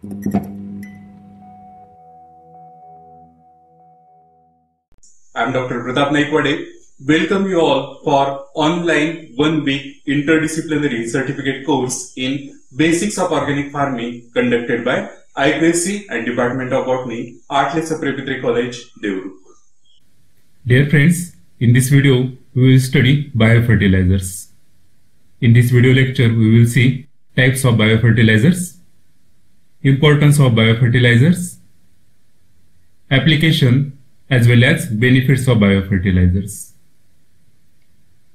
I'm Dr. Pratap Naikwade. Welcome you all for online 1-week interdisciplinary certificate course in Basics of Organic Farming conducted by IQSC and Department of Botany, Artlesa Preparatory College, Devrupur. Dear friends, in this video we will study biofertilizers. In this video lecture we will see types of biofertilizers, importance of biofertilizers, application as well as benefits of biofertilizers.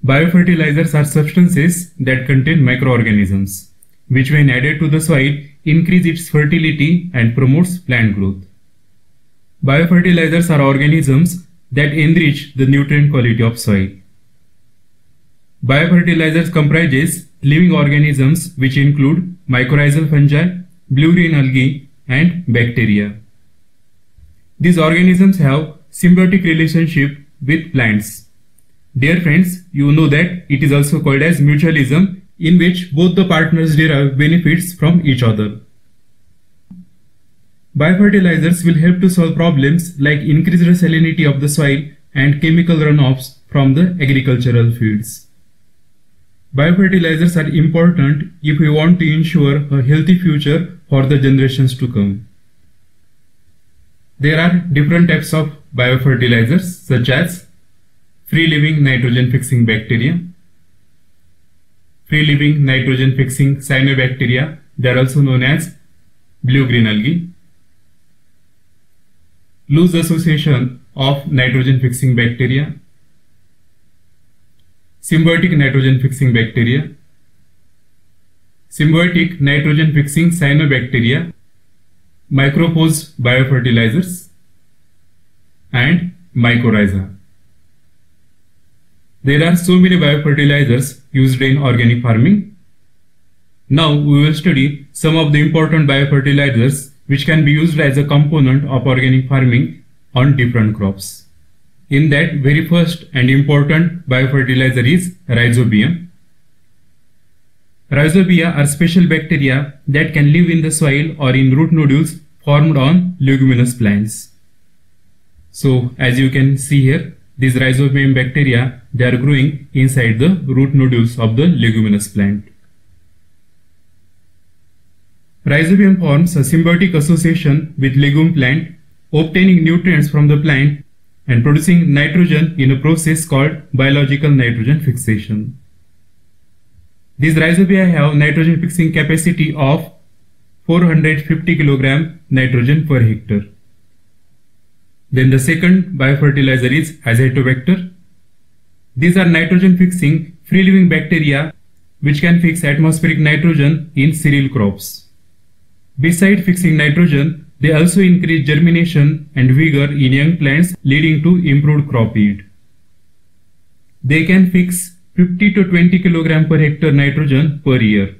Biofertilizers are substances that contain microorganisms, which when added to the soil increase its fertility and promotes plant growth. Biofertilizers are organisms that enrich the nutrient quality of soil. Biofertilizers comprises living organisms which include mycorrhizal fungi, blue-green algae and bacteria. These organisms have symbiotic relationship with plants. Dear friends, you know that it is also called as mutualism, in which both the partners derive benefits from each other. Biofertilizers will help to solve problems like increased salinity of the soil and chemical runoffs from the agricultural fields. Biofertilizers are important if we want to ensure a healthy future for the generations to come. There are different types of biofertilizers such as free-living nitrogen-fixing bacteria, free-living nitrogen-fixing cyanobacteria, they are also known as blue-green algae, loose association of nitrogen-fixing bacteria, symbiotic nitrogen-fixing bacteria, symbiotic nitrogen-fixing cyanobacteria, micropore biofertilizers, and mycorrhiza. There are so many biofertilizers used in organic farming. Now we will study some of the important biofertilizers which can be used as a component of organic farming on different crops. In that, very first and important biofertilizer is rhizobium. Rhizobia are special bacteria that can live in the soil or in root nodules formed on leguminous plants. So as you can see here, these rhizobium bacteria, they are growing inside the root nodules of the leguminous plant. Rhizobium forms a symbiotic association with legume plant, obtaining nutrients from the plant and producing nitrogen in a process called biological nitrogen fixation. These rhizobia have nitrogen fixing capacity of 450 kg nitrogen per hectare. Then the second biofertilizer is azotobacter. These are nitrogen fixing free living bacteria which can fix atmospheric nitrogen in cereal crops. Besides fixing nitrogen, they also increase germination and vigor in young plants, leading to improved crop yield. They can fix 50 to 20 kg per hectare nitrogen per year.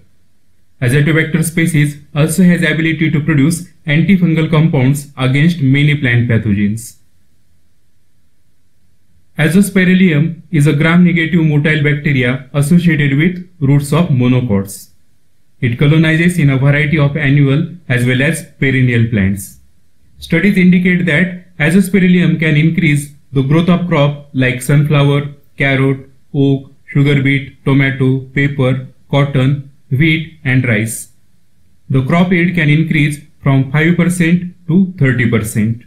Azotobacter species also has ability to produce antifungal compounds against many plant pathogens. Azospirillum is a gram-negative motile bacteria associated with roots of monocots. It colonizes in a variety of annual as well as perennial plants. Studies indicate that Azospirillum can increase the growth of crop like sunflower, carrot, oak, sugar beet, tomato, pepper, cotton, wheat and rice. The crop yield can increase from 5% to 30%.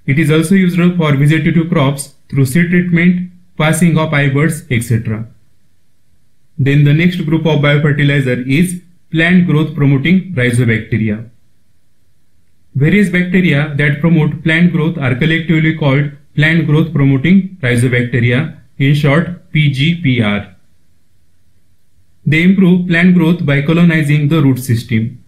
It is also used for vegetative crops through seed treatment, passing of iBirds, etc. Then the next group of biofertilizer is plant growth promoting rhizobacteria. Various bacteria that promote plant growth are collectively called plant growth promoting rhizobacteria, in short PGPR. They improve plant growth by colonizing the root system.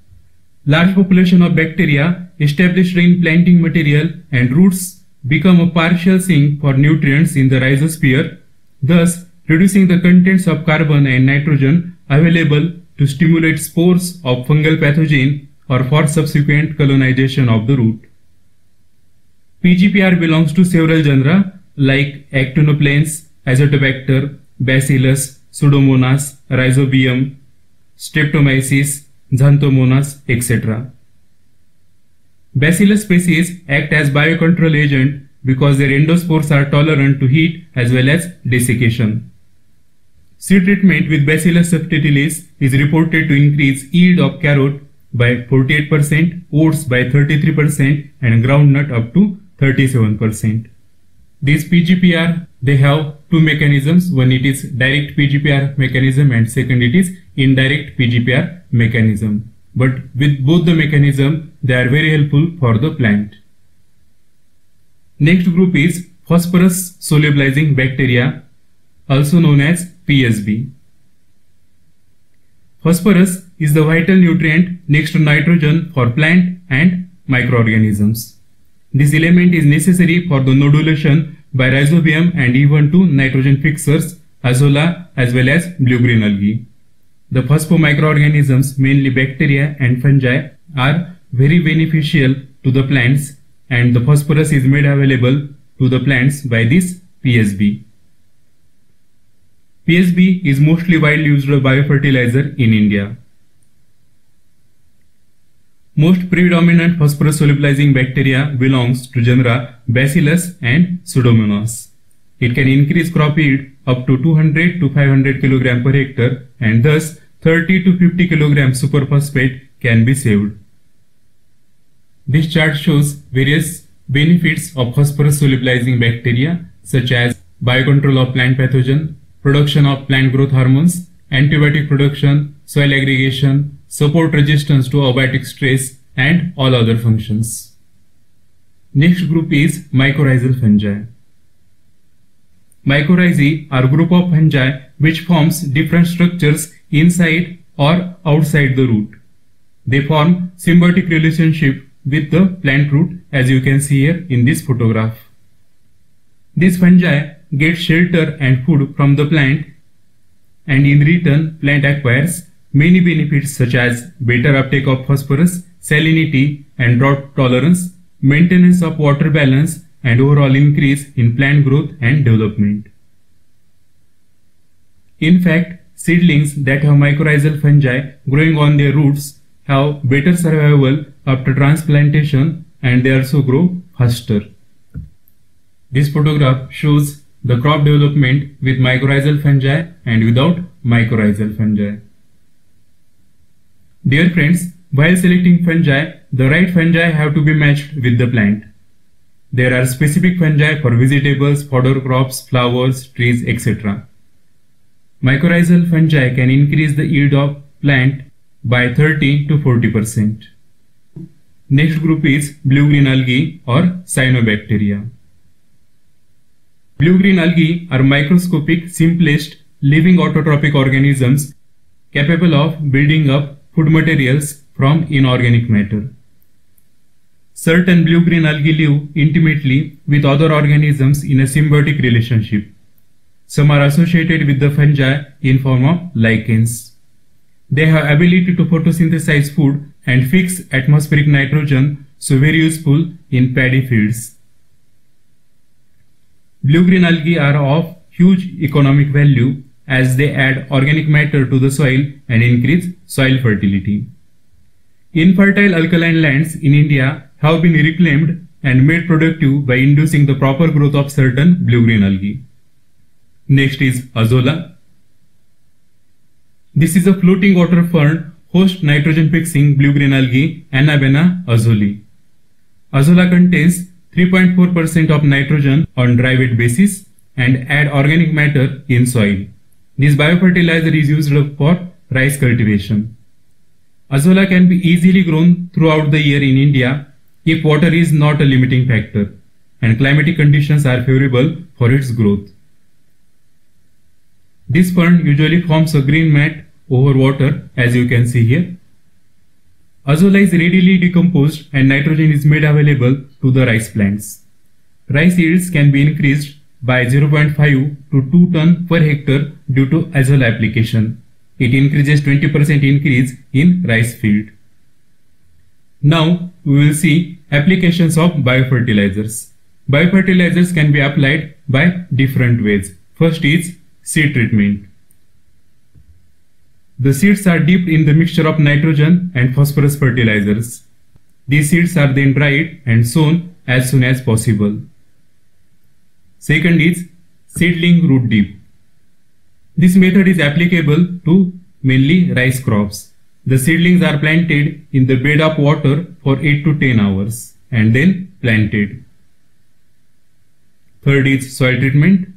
Large population of bacteria established in planting material and roots become a partial sink for nutrients in the rhizosphere, thus reducing the contents of carbon and nitrogen available to stimulate spores of fungal pathogen or for subsequent colonization of the root. PGPR belongs to several genera like Actinoplanes, Azotobacter, Bacillus, Pseudomonas, Rhizobium, Streptomyces, Xanthomonas, etc. Bacillus species act as biocontrol agent because their endospores are tolerant to heat as well as desiccation. Seed treatment with Bacillus subtilis is reported to increase yield of carrot by 48%, oats by 33%, and groundnut up to 37%. These PGPR, they have two mechanisms. One, it is direct PGPR mechanism, and second, it is indirect PGPR mechanism. But with both the mechanism, they are very helpful for the plant. Next group is phosphorus solubilizing bacteria, also known as PSB. Phosphorus is the vital nutrient next to nitrogen for plant and microorganisms. This element is necessary for the nodulation by rhizobium and even to nitrogen fixers, azolla as well as blue-green algae. The phosphomicroorganisms, mainly bacteria and fungi, are very beneficial to the plants, and the phosphorus is made available to the plants by this PSB. PSB is mostly widely used biofertilizer in India. Most predominant phosphorus solubilizing bacteria belongs to genera Bacillus and Pseudomonas. It can increase crop yield up to 200 to 500 kg per hectare, and thus 30 to 50 kg superphosphate can be saved. This chart shows various benefits of phosphorus solubilizing bacteria, such as biocontrol of plant pathogen, production of plant growth hormones, antibiotic production, soil aggregation, support resistance to abiotic stress, and all other functions. Next group is mycorrhizal fungi. Mycorrhizae are a group of fungi which forms different structures inside or outside the root. They form symbiotic relationship with the plant root, as you can see here in this photograph. These fungi get shelter and food from the plant, and in return plant acquires many benefits such as better uptake of phosphorus, salinity and drought tolerance, maintenance of water balance, and overall increase in plant growth and development. In fact, seedlings that have mycorrhizal fungi growing on their roots have better survival after transplantation, and they also grow faster. This photograph shows the crop development with mycorrhizal fungi and without mycorrhizal fungi. Dear friends, while selecting fungi, the right fungi have to be matched with the plant. There are specific fungi for vegetables, fodder crops, flowers, trees, etc. Mycorrhizal fungi can increase the yield of plant by 30 to 40%. Next group is blue-green algae or cyanobacteria. Blue-green algae are microscopic, simplest living autotrophic organisms capable of building up food materials from inorganic matter. Certain blue-green algae live intimately with other organisms in a symbiotic relationship. Some are associated with the fungi in form of lichens. They have ability to photosynthesize food and fix atmospheric nitrogen, so very useful in paddy fields. Blue-green algae are of huge economic value as they add organic matter to the soil and increase soil fertility. Infertile alkaline lands in India have been reclaimed and made productive by inducing the proper growth of certain blue-green algae. Next is azolla. This is a floating water fern host nitrogen-fixing blue-green algae Anabaena azulei. Azolla contains 3.4% of nitrogen on dry wet basis and add organic matter in soil. This biofertilizer is used for rice cultivation. Azolla can be easily grown throughout the year in India if water is not a limiting factor and climatic conditions are favorable for its growth. This fern usually forms a green mat over water, as you can see here. Azolla is readily decomposed and nitrogen is made available to the rice plants. Rice yields can be increased by 0.5 to 2 ton per hectare due to azolla application. It increases 20% increase in rice field. Now we will see applications of biofertilizers. Biofertilizers can be applied by different ways. First is seed treatment. The seeds are dipped in the mixture of nitrogen and phosphorus fertilizers. These seeds are then dried and sown as soon as possible. Second is seedling root dip. This method is applicable to mainly rice crops. The seedlings are planted in the bed of water for 8 to 10 hours and then planted. Third is soil treatment.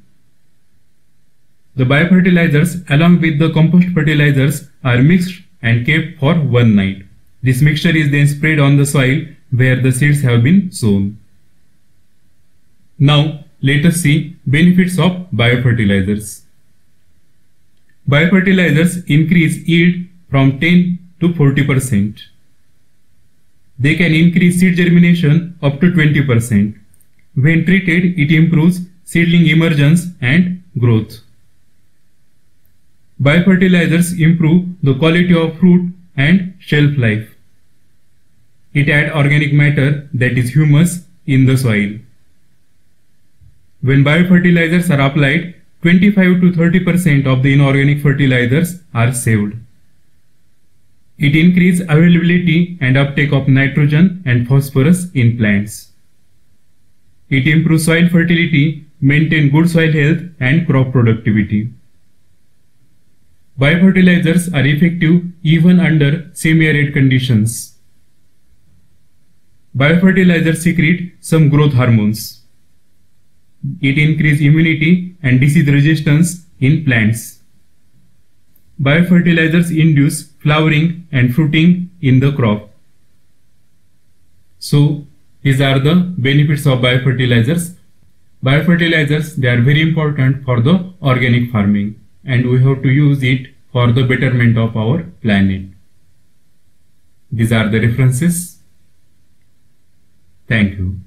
The biofertilizers along with the compost fertilizers are mixed and kept for one night. This mixture is then sprayed on the soil where the seeds have been sown. Now let us see benefits of biofertilizers. Biofertilizers increase yield from 10 to 40%. They can increase seed germination up to 20%. When treated, it improves seedling emergence and growth. Biofertilizers improve the quality of fruit and shelf life. It adds organic matter, that is humus, in the soil. When biofertilizers are applied, 25 to 30% of the inorganic fertilizers are saved. It increases availability and uptake of nitrogen and phosphorus in plants. It improves soil fertility, maintains good soil health and crop productivity. Biofertilizers are effective even under semi-arid conditions. Biofertilizers secrete some growth hormones. It increases immunity and disease resistance in plants. Biofertilizers induce flowering and fruiting in the crop. So, these are the benefits of biofertilizers. Biofertilizers, they are very important for the organic farming, and we have to use it for the betterment of our planet. These are the references. Thank you.